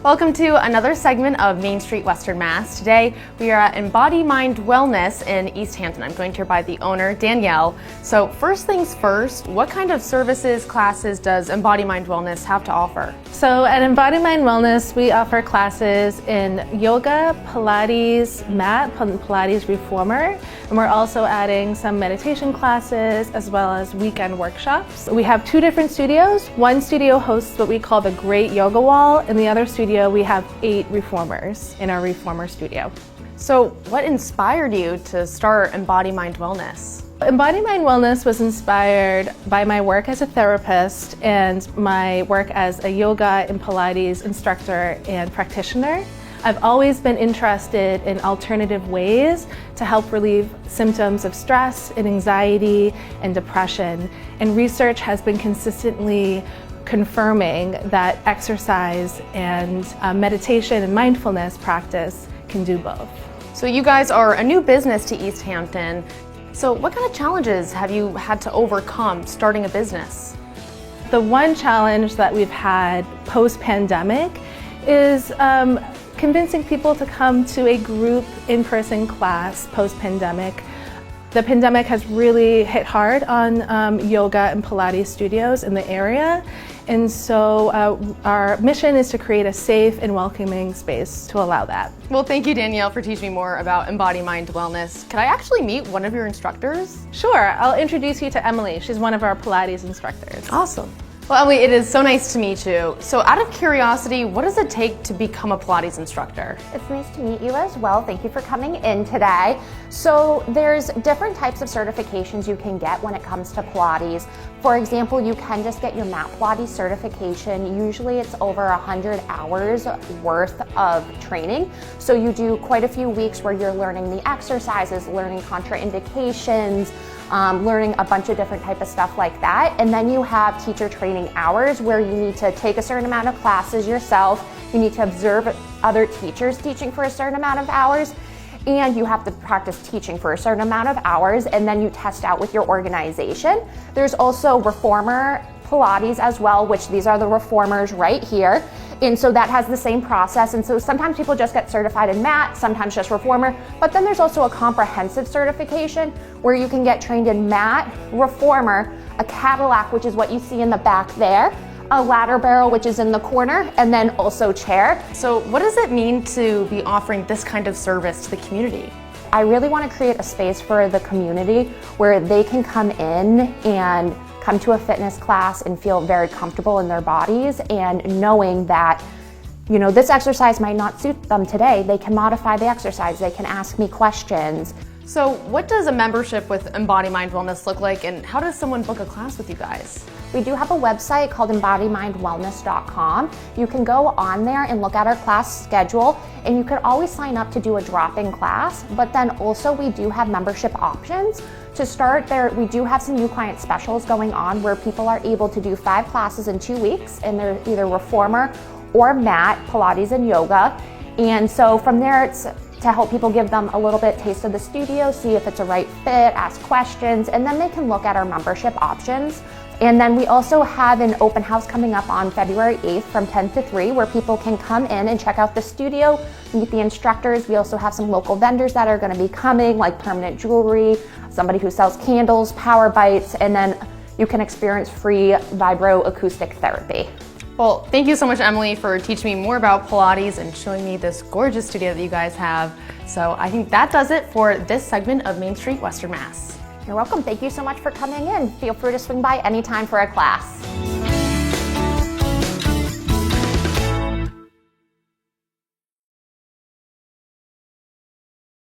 Welcome to another segment of Main Street Western Mass. Today we are at Embodymind Wellness in East Hampton. I'm joined here by the owner, Danielle. So first things first, what kind of services, classes does Embodymind Wellness have to offer? So at Embodymind Wellness, we offer classes in yoga, Pilates, mat, Pilates reformer, and we're also adding some meditation classes as well as weekend workshops. We have two different studios. One studio hosts what we call the Great Yoga Wall, and the other studio we have 8 reformers in our reformer studio. So what inspired you to start Embodymind Wellness? Embodymind Wellness was inspired by my work as a therapist and my work as a yoga and Pilates instructor and practitioner. I've always been interested in alternative ways to help relieve symptoms of stress and anxiety and depression, and research has been consistently confirming that exercise and meditation and mindfulness practice can do both. So you guys are a new business to East Hampton. So what kind of challenges have you had to overcome starting a business? The one challenge that we've had post-pandemic is convincing people to come to a group in-person class post-pandemic. The pandemic has really hit hard on yoga and Pilates studios in the area, and so our mission is to create a safe and welcoming space to allow that. Well, thank you, Danielle, for teaching me more about Embodymind Wellness. Could I actually meet one of your instructors? Sure, I'll introduce you to Emily. She's one of our Pilates instructors. Awesome. Well, Emily, it is so nice to meet you. So out of curiosity, what does it take to become a Pilates instructor? It's nice to meet you as well. Thank you for coming in today. So there's different types of certifications you can get when it comes to Pilates. For example, you can just get your mat Pilates certification. Usually it's over 100 hours worth of training. So you do quite a few weeks where you're learning the exercises, learning contraindications, learning a bunch of different type of stuff like that. And then you have teacher training hours where you need to take a certain amount of classes yourself. You need to observe other teachers teaching for a certain amount of hours. And you have to practice teaching for a certain amount of hours, and then you test out with your organization. There's also reformer Pilates as well, which these are the reformers right here. And so that has the same process. And so sometimes people just get certified in mat, sometimes just reformer, but then there's also a comprehensive certification where you can get trained in mat, reformer, a Cadillac, which is what you see in the back there, a ladder barrel, which is in the corner, and then also chair. So what does it mean to be offering this kind of service to the community? I really want to create a space for the community where they can come in and come to a fitness class and feel very comfortable in their bodies, and knowing that, you know, this exercise might not suit them today. They can modify the exercise. They can ask me questions. So what does a membership with Embodymind Wellness look like, and how does someone book a class with you guys? We do have a website called embodymindwellness.com. You can go on there and look at our class schedule, and you could always sign up to do a drop-in class, but then also we do have membership options. To start there, we do have some new client specials going on where people are able to do 5 classes in 2 weeks, and they're either reformer or mat, Pilates and yoga. And so from there, it's to help people, give them a little bit taste of the studio, see if it's a right fit, ask questions, and then they can look at our membership options. And then we also have an open house coming up on February 8th from 10 to 3 where people can come in and check out the studio, meet the instructors. We also have some local vendors that are going to be coming, like permanent jewelry, somebody who sells candles, power bites, and then you can experience free vibroacoustic therapy. Well, thank you so much, Emily, for teaching me more about Pilates and showing me this gorgeous studio that you guys have. So I think that does it for this segment of Main Street Western Mass. You're welcome. Thank you so much for coming in. Feel free to swing by anytime for a class.